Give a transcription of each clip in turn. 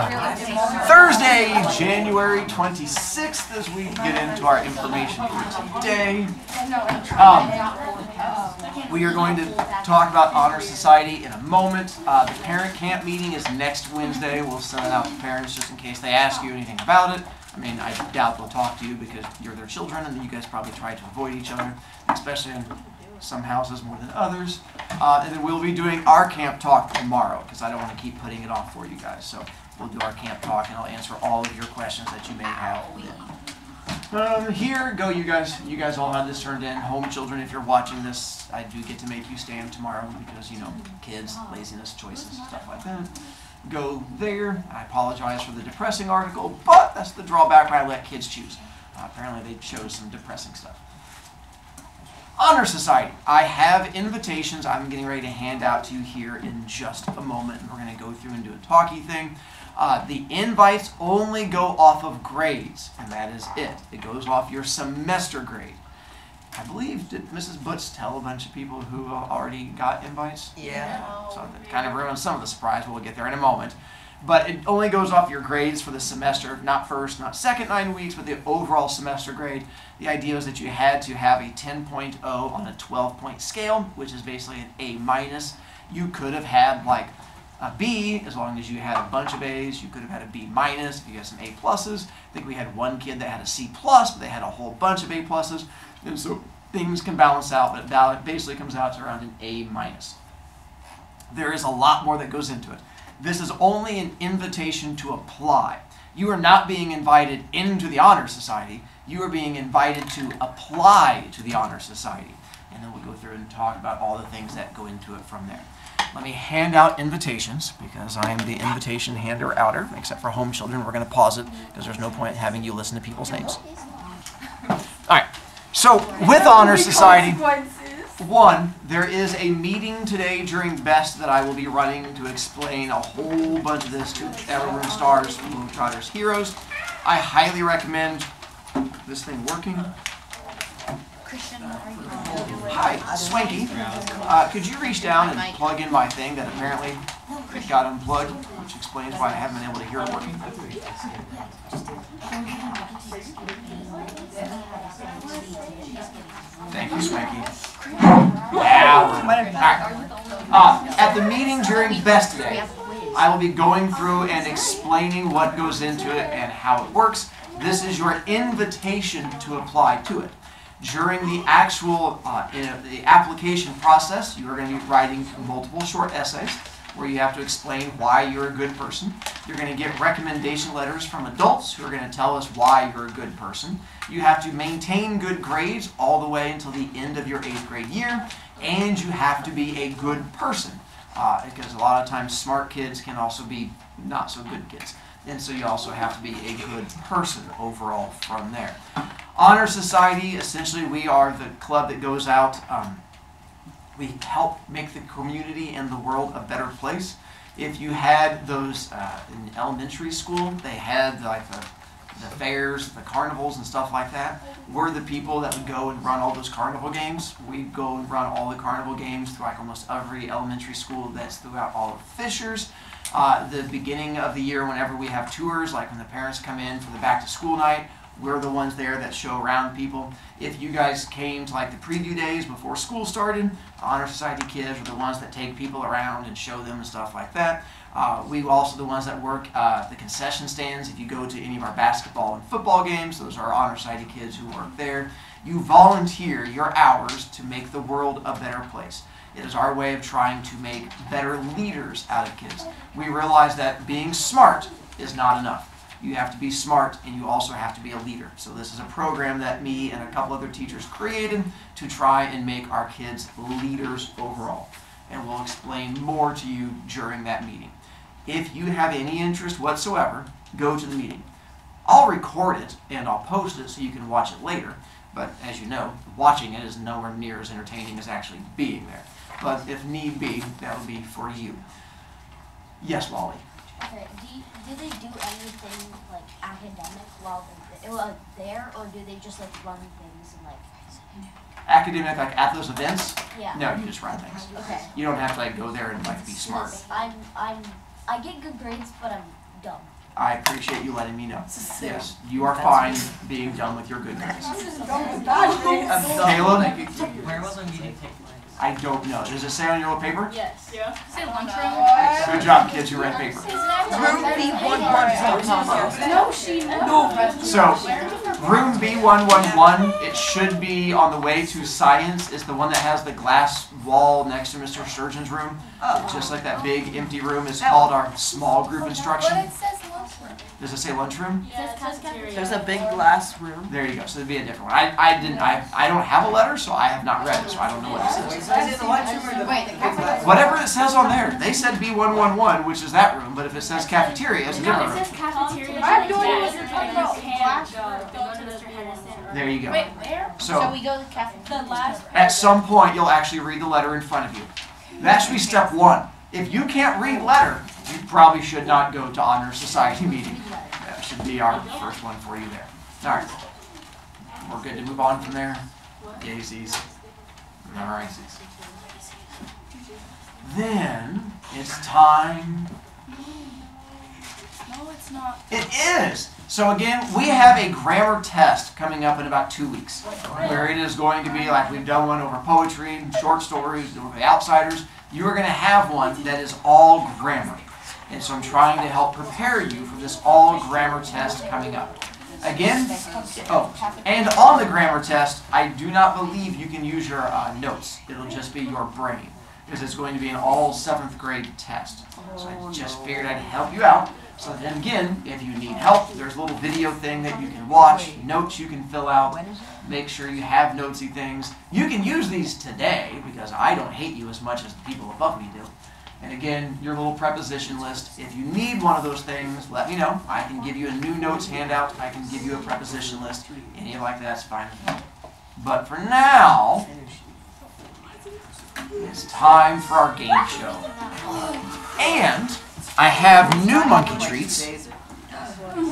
Thursday, January 26th, as we get into our information for today. We are going to talk about Honor Society in a moment. The parent camp meeting is next Wednesday. We'll send it out to parents just in case they ask you anything about it. I mean, I doubt they'll talk to you because you're their children and you guys probably try to avoid each other, especially in some houses more than others. And then we'll be doing our camp talk tomorrow because I don't want to keep putting it off for you guys. So we'll do our camp talk and I'll answer all of your questions that you may have. Here go, you guys. You guys all have this turned in. Home children, if you're watching this, I do get to make you stand tomorrow because, you know, kids, laziness, choices, stuff like that. Go there. I apologize for the depressing article, but that's the drawback when I let kids choose. Apparently they chose some depressing stuff. Honor Society. I have invitations I'm getting ready to hand out to you here in just a moment. We're going to go through and do a talky thing. The invites only go off of grades, and that is it. It goes off your semester grade. I believe, did Mrs. Butts tell a bunch of people who already got invites? Yeah. So that kind of ruins some of the surprise. We'll get there in a moment. But it only goes off your grades for the semester, not first, not second 9 weeks, but the overall semester grade. The idea is that you had to have a 10.0 on a 12-point scale, which is basically an A-. You could have had like a B as long as you had a bunch of A's. You could have had a B- if you had some A+. I think we had one kid that had a C+, but they had a whole bunch of A+. And so things can balance out, but it basically comes out to around an A-. There is a lot more that goes into it. This is only an invitation to apply. You are not being invited into the Honor Society. You are being invited to apply to the Honor Society. And then we'll go through and talk about all the things that go into it from there. Let me hand out invitations because I am the invitation hander-outer, except for home children. We're going to pause it because there's no point in having you listen to people's names. All right. So with Honor Society, one, there is a meeting today during BEST that I will be running to explain a whole bunch of this to Everroom Stars, Globetrotters, Heroes. I highly recommend this thing working. Hi, Swanky. Could you reach down and plug in my thing that apparently it got unplugged, which explains why I haven't been able to hear it working. Thank you, Swanky. At the meeting during BEST today, I will be going through and explaining what goes into it and how it works. This is your invitation to apply to it. During the actual the application process, you are going to be writing multiple short essays where you have to explain why you're a good person. You're going to get recommendation letters from adults who are going to tell us why you're a good person. You have to maintain good grades all the way until the end of your 8th grade year, and you have to be a good person because a lot of times smart kids can also be not so good kids. And so you also have to be a good person overall from there. Honor Society, essentially we are the club that goes out, we help make the community and the world a better place. If you had those in elementary school, they had like the fairs, the carnivals and stuff like that. We're the people that would go and run all those carnival games. We go and run all the carnival games through like almost every elementary school that's throughout all of Fishers. The beginning of the year, whenever we have tours, like when the parents come in for the back to school night, we're the ones there that show around people. If you guys came to like the preview days before school started, Honor Society kids are the ones that take people around and show them and stuff like that. We also the ones that work the concession stands. If you go to any of our basketball and football games, those are Honor Society kids who work there. You volunteer your hours to make the world a better place. It is our way of trying to make better leaders out of kids. We realize that being smart is not enough. You have to be smart and you also have to be a leader. So this is a program that me and a couple other teachers created to try and make our kids leaders overall. And we'll explain more to you during that meeting. If you have any interest whatsoever, go to the meeting. I'll record it and I'll post it so you can watch it later. But as you know, watching it is nowhere near as entertaining as actually being there. But if need be, that'll be for you. Yes, Wally. Okay, do they do anything like academic while they're there, or do they just like run things and like? Academic, like at those events? Yeah. No, you just run things. Okay. You don't have to like go there and like be smart. I get good grades, but I'm dumb. I appreciate you letting me know. Yes, you are fine being done with your good grades. Caleb? Where will the meeting take place? I don't know. Does it say on your little paper? Yes. Yeah. Say lunchroom. Good job, kids who read paper. No, she knows. So, room B111, it should be on the way to science. It's the one that has the glass wall next to Mr. Surgeon's room. Just like that big empty room is called our small group instruction. But it says lunchroom. Does it say lunchroom? Yeah, it says cafeteria. There's a big glass room. There you go. So it'd be a different one. I don't have a letter, so I have not read it, so I don't know what it says. Whatever it says on there. They said B111, which is that room, but if it says cafeteria, it's a different room. Cafeteria. I'm doing what you're talking about. Go to Mr. Henderson. There you go. Wait, where? So, we go to the cafeteria. The last. at some point, you'll actually read the letter in front of you. That should be step one. If you can't read letter, you probably should not go to Honor Society meeting. That should be our first one for you there. All right. We're good to move on from there. Daisies. Memorize. Then it's time. No, it's not. It is. So again, we have a grammar test coming up in about 2 weeks, where it is going to be like we've done one over poetry, short stories, over the Outsiders. You are going to have one that is all grammar. And so I'm trying to help prepare you for this all grammar test coming up. Again, and on the grammar test, I do not believe you can use your notes. It'll just be your brain, because it's going to be an all 7th grade test. So I just figured I'd help you out. So then again, if you need help, there's a little video thing that you can watch, notes you can fill out, make sure you have notesy things. You can use these today, because I don't hate you as much as the people above me do. And again, your little preposition list. If you need one of those things, let me know. I can give you a new notes handout. I can give you a preposition list. Any like that's fine with me. But for now, it's time for our game show. And I have new monkey treats.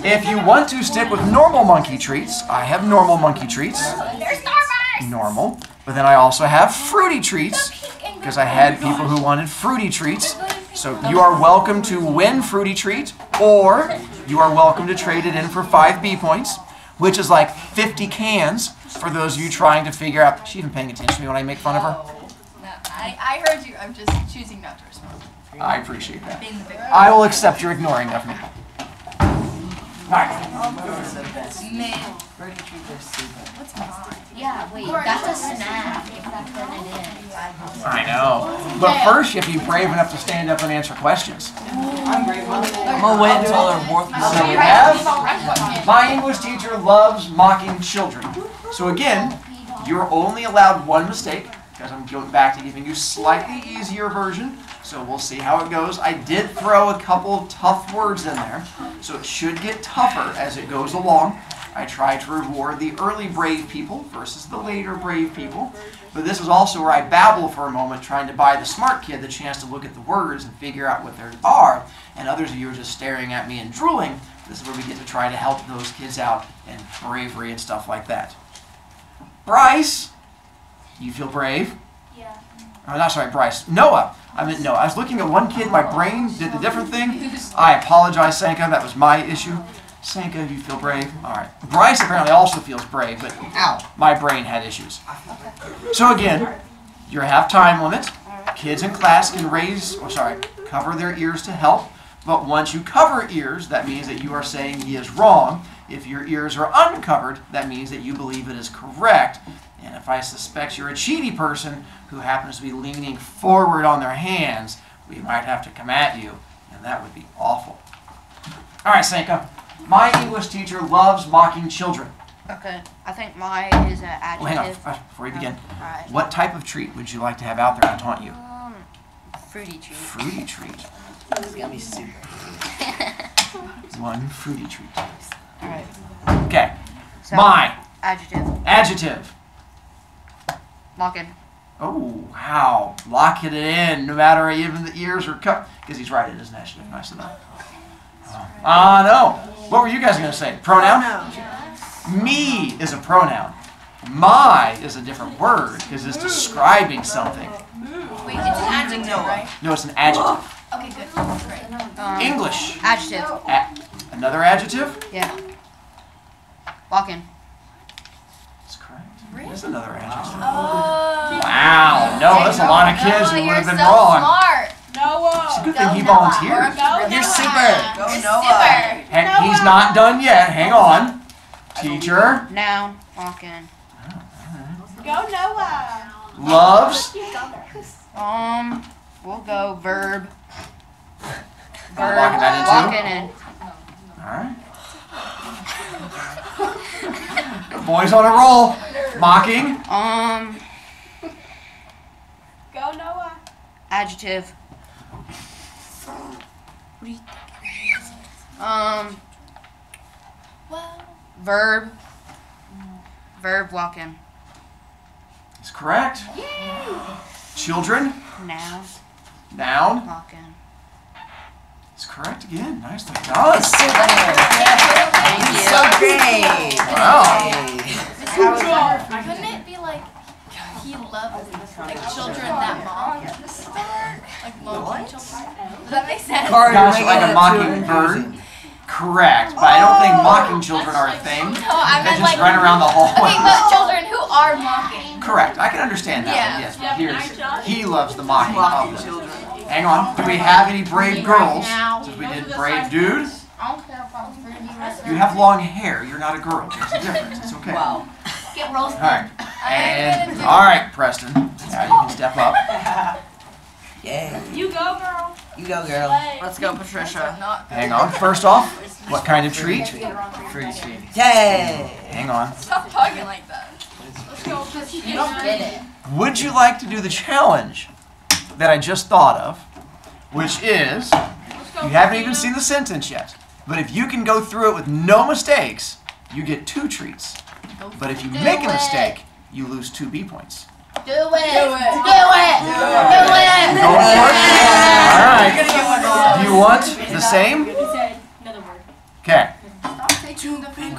If you want to stick with normal monkey treats, I have normal monkey treats. There's Starburst! Normal. But then I also have fruity treats, because I had people who wanted fruity treats. So you are welcome to win fruity treat, or you are welcome to trade it in for 5 B points, which is like 50 cans for those of you trying to figure out. She's even paying attention to me when I make fun of her. No, I heard you. I'm just choosing not to respond. I appreciate that. Being the big I will accept your ignoring of me. Alright. What's mine? Yeah, wait, that's a snack. If that's what it is. I know. But first, you have to be brave enough to stand up and answer questions. I'm gonna wait until they're worth So we have, my English teacher loves mocking children. So again, you're only allowed 1 mistake, because I'm going back to giving you slightly easier version. So we'll see how it goes. I did throw a couple tough words in there, so it should get tougher as it goes along. I try to reward the early brave people versus the later brave people. But this is also where I babble for a moment, trying to buy the smart kid the chance to look at the words and figure out what they are. And others of you are just staring at me and drooling. This is where we get to try to help those kids out in bravery and stuff like that. Bryce, you feel brave? Yeah. Oh, not sorry, Bryce. Noah. I meant Noah. I was looking at one kid, my brain did the different thing. I apologize, Sanka. That was my issue. Sanka, you feel brave? All right. Bryce apparently also feels brave, but my brain had issues. So again, you have time limit. Kids in class can cover their ears to help. But once you cover ears, that means that you are saying he is wrong. If your ears are uncovered, that means that you believe it is correct. And if I suspect you're a cheaty person who happens to be leaning forward on their hands, we might have to come at you, and that would be awful. All right, Sanka. My English teacher loves mocking children. Okay, I think my is an adjective. Well, hang on, before you begin. Alright. What type of treat would you like to have out there to taunt you? Fruity treat. Fruity treat. It's gonna be super. 1 fruity treat. Alright. Okay. So, My adjective. adjective. Lock in. Oh, wow. Lock it in, no matter even the ears are cut. Because he's right, it is an adjective. Nice enough. No. What were you guys going to say? Pronoun? Me is a pronoun. My is a different word because it's describing something. Wait, it's an adjective, right? No, it's an adjective. Okay, good. English. Adjective. Another adjective? Yeah. Walking. That's correct. There's another adjective. Oh. Wow. No, there's a lot of kids who would have been so wrong. Smart. It's a Noah. good thing he volunteered. You're super. Go Go Noah. He's not done yet. Hang on. Teacher. Noun. Walking. Go Noah. Loves. We'll go verb. Verb. Walking that into? Walking in. Alright. Boys on a roll. Mocking. Go Noah. Adjective. Verb. Verb. Walking. Is correct. Children. Noun. Noun. Walking. Is correct again. Nicely done. Thank you. So great. Wow. Couldn't it be like he loves like children that mock? Like mocking children? Does that make sense? Gosh, like a mockingbird. Correct, but I don't think mocking children are a thing. No, I They meant just like run around the hallway. okay, but children who are mocking. Correct, I can understand that one, Yeah. yes. But here's, he loves the mocking of the children. Hang on, do we have any brave girls? Since we did brave dudes. I don't care if I'm pretty. You have long hair, you're not a girl. There's a difference, it's okay. Wow. Get roasted. Alright, and, alright, Preston. Now you can step up. Yay. You go, girl. You go, girl. Let's go, Patricia. Not Hang on, first off, what kind of treat? Free treat. Yay. Hang on. stop talking like that. You don't get it. Would you like to do the challenge that I just thought of, which is, you haven't even seen the sentence yet, but if you can go through it with no mistakes, you get 2 treats. But if you make a mistake, you lose 2 B points. Do it. Do it. You going for it? All right. Do you want the same? Okay.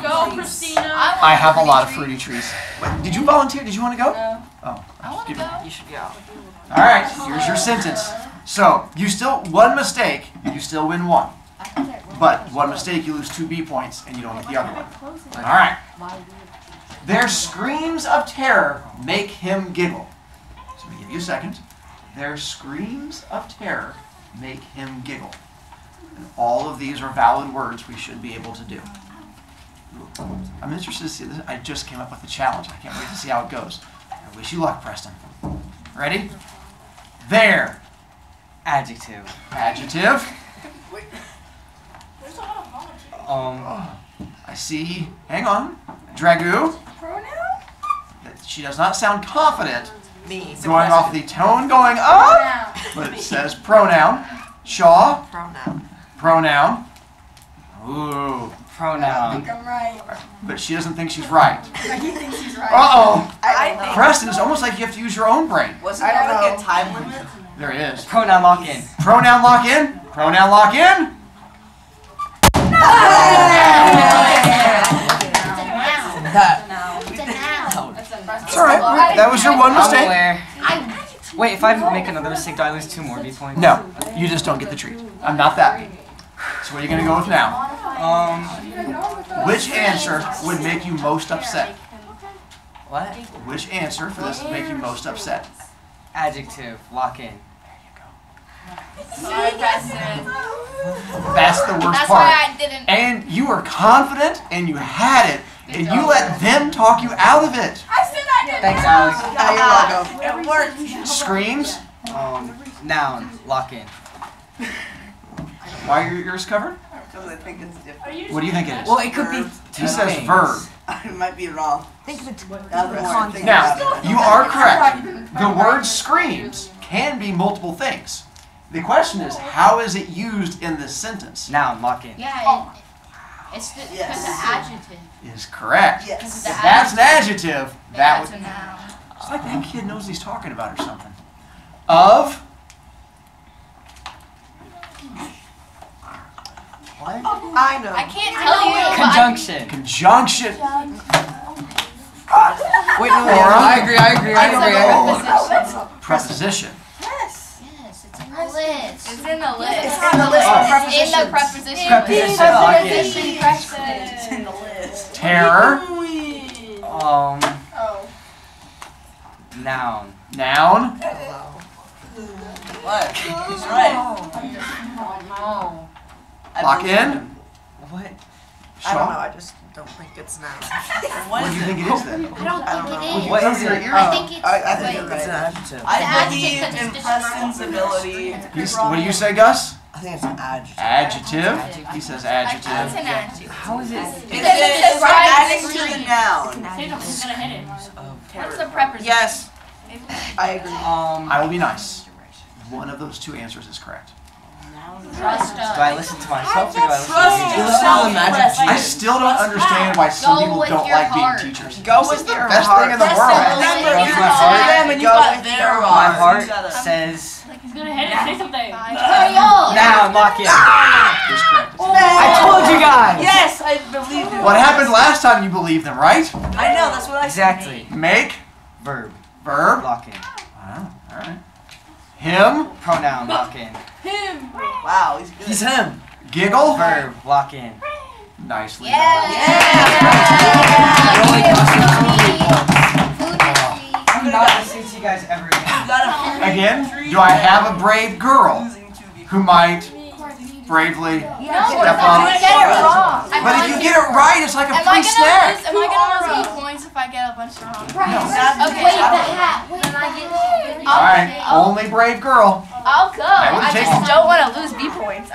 Go, Christina. I have a lot of fruity trees. Wait, did you volunteer? Did you want to go? No. Oh. I want to Give me- go. You should go. All right. Here's your sentence. So you still one mistake, you still win 1. But one mistake, you lose 2 B points, and you don't get the other one. All right. Their screams of terror make him giggle. So let me give you a second. Their screams of terror make him giggle. And all of these are valid words we should be able to do. I'm interested to see this. I just came up with a challenge. I can't wait to see how it goes. I wish you luck, Preston. Ready? Their Adjective. adjective. I see. Hang on. Dragoo. She does not sound confident. Me. Going off the tone going up, but it says pronoun. Shaw. Pronoun. Pronoun. Ooh. Pronoun. I'm right. But she doesn't think she's right. He thinks he's right. Uh-oh. I think. Preston, it's almost like you have to use your own brain. Wasn't there like a time limit? There is. Pronoun lock in. Pronoun lock in. Pronoun lock in. It's alright. That was your one I'm mistake. aware. Wait, if I make another mistake, do I lose 2 more B points? No, you just don't get the treat. I'm not that mean. So what are you going to go with now? Which answer would make you most upset? What? Which answer for this would make you most upset? Adjective. Lock in. Sorry, Preston. That's the worst That's part. why I didn't. And you were confident and you had it, and you let them talk you out of it. I said I didn't. Thanks, Alex. It worked. Screams. Noun. Lock in. Why are your ears covered? Because I think it's different. What do you think it is? Well, it could be 2 He says things. verb. I might be wrong. Think of it. That's the more I think Now, about it. you are correct. The word screams can be multiple things. The question is, how is it used in this sentence? Noun. Lock in. Yeah, it's the, Yes. the adjective. Is correct. Yes. If that's an adjective, that That's would. a noun. It's like that kid knows what he's talking about or something. Of. What? I know. I can't tell you. but Conjunction. Conjunction. Wait, no, Or- I agree. Preposition. Yes, it's in the list. It's in the list. in the list of In the prepositions. preposition. Preposition. It's in the list. Terror. Oh. Noun. Noun. What? He's right. Lock in. What? I don't know. Shaw. I just don't think it's now. What do you think it is then? I don't think it is. What is it? I think it's. I think you're wait. right. adjective. I adjective believe in because it's Preston's ability. What do you say, Gus? I think it's an adjective. Adjective. He says That's adjective. an adjective. How is it? It's adding to the noun. Who's gonna hit it? Of What's the preposition? Yes, I agree. I will be nice. One of those two answers is correct. Trust Do I us. listen to myself or do I listen Trust to you? yourself. I still don't understand why some Go people with don't your like being heart. teachers. Go This with is the your best heart. thing in the Preston, world. remember, Go you with my got heart. them and you Go got with their your My heart. heart says He's gonna hit it. Say something. Hurry up. noun. Lock in. Is correct. I told you guys. Yes, I believe it. What happened last time you believed them, right? I know, that's what I said. Exactly. Make. Verb. Verb. Lock in. Wow, alright. Him. Pronoun. Lock in. Wow, he's good. He's him. Giggle. Verb. Lock in. Nicely I'm not listening to you guys ever again. You got a done. Again, do I have a brave girl who might bravely step up? Get it wrong. But if you get it right, it's like a Am I free gonna snack. lose? Am I gonna lose 8 points if I get a bunch wrong? Okay. Wait, the hat. Wait, Alright, only brave girl. I'll go. I wouldn't I take just it. don't want to lose B points.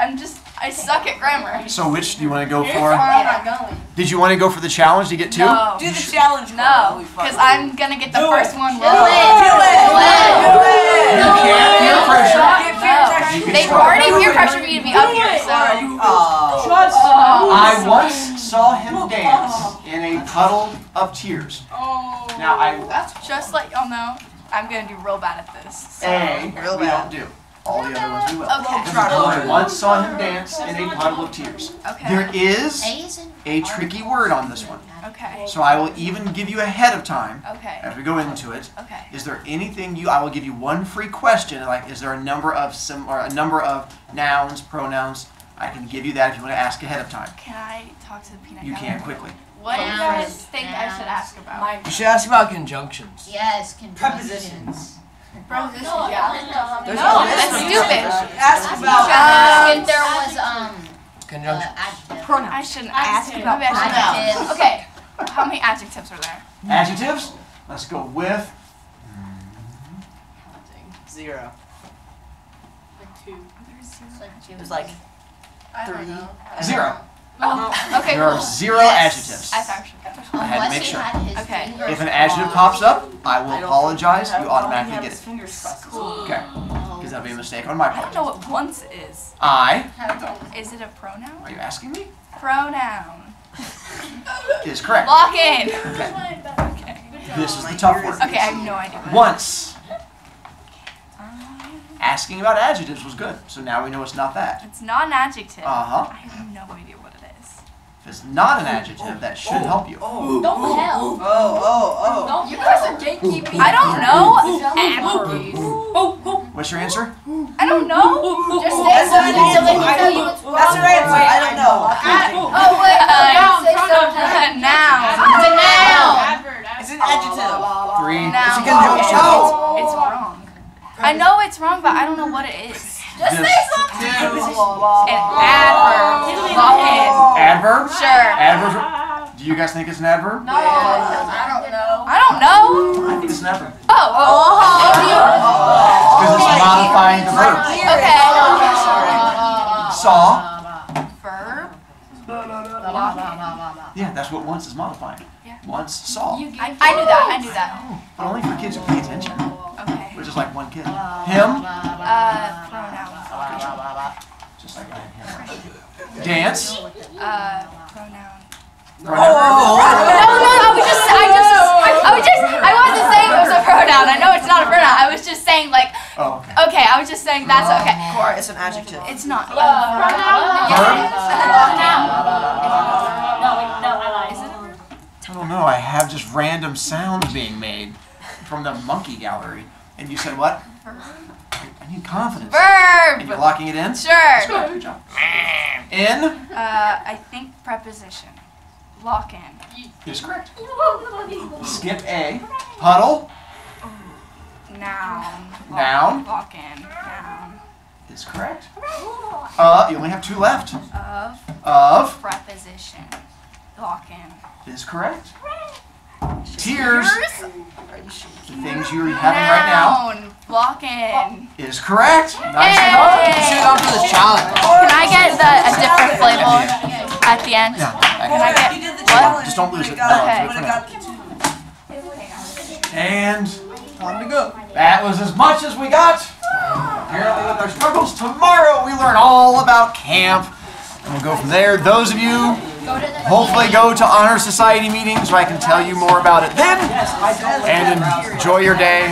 I suck at grammar. So which do you want to go for? I'm going. Did you want to go for the challenge to get two? No. Do the challenge. No, because I'm gonna get the first one wrong. Do it. You can't peer pressure. No. They've already peer pressured me to be up here, so. I once saw him dance in a puddle of tears. Now Just let y'all know, I'm gonna do real bad at this. So. Real we bad. don't do. All the other ones we will. Okay. I once saw him dance in a puddle of tears. Okay. There is a tricky word on this one. Okay. So I will even give you ahead of time Okay. as we go into it. Okay. Is there anything I will give you one free question, like is there a number of nouns, pronouns? I can give you that if you want to ask ahead of time. Can I talk to the peanut You gallery? can quickly. What do you guys think I should ask about? You should ask about conjunctions. Yes, Prepositions. No, There's that's stupid. Ask about. If there was Conjunction. adjective. I shouldn't ask about Adjectives. pronouns. Okay. How many adjectives are there? Adjectives? Let's go with 0. There's There's like I don't 3. know. 0. Oh, okay. There are Cool. 0 adjectives. I thought I had to make Unless he sure. had his Okay. fingers If an adjective pops up, I will apologize. You Have automatically get his it. fingers crossed. Okay. Because that'll be a mistake on my I don't part. know what once is. I, Is it a pronoun? are you asking me? Pronoun. Is correct. Lock in. Okay. Okay. This is the tough word. Okay, I have no idea. What Once. Asking about adjectives was good, so now we know it's not that. It's not an adjective. Uh-huh. I have no idea what it is. If it's not an adjective, that should help you. Don't help. Oh. You guys are gatekeeping. I don't know. What's your answer? I don't know. Just say That's something an so they answer. can tell you what's wrong. That's her answer. I don't know. Oh wait, say something. Noun. It's a noun. It's an adjective. 3. Noun. It's a conjunction. It's wrong. I know it's wrong, but I don't know what it is. Just say something. An adverb. Lock in. Adverb? Sure. Adverb. Do you guys think it's an adverb? I don't know. I don't know. I think it's an adverb. Oh. Because it's modifying the verb. Okay. Saw. Verb. Yeah, that's what once is modifying. Yeah. Once saw. I knew that. I knew that. But only for kids who pay attention, Okay. which is like one kid. Him. Pronoun. Just like I had him. Dance. Pronoun. Pronoun. I wasn't saying it was a pronoun. I know it's not a pronoun. I was just saying like, Oh, okay. okay, I was just saying that's okay. Cora, it's an adjective. It's not. Verb. I don't know. I have just random sounds being made from the monkey gallery. And you said what? I need confidence. Verb. And you're locking it in? Sure. Good job. In I think preposition. Lock in. is correct. Skip A. Huddle Noun. Noun. Lock in. Noun. is correct. You only have two left. Of. Preposition. Lock in. Is correct. Tears, the things you're having right now, Noun. Lock in. is correct. Nice Yay. enough. You should have gone for the challenge. Can I get a different flavor at the end? Yeah. Can I get You did the what? challenge. Just don't lose it. Would've got- Okay. would've got the two. And Time to go. that was as much as we got. Apparently with our struggles, tomorrow we learn all about camp. And we'll go from there. Those of you hopefully go to Honor Society meetings where I can tell you more about it then. And enjoy your day.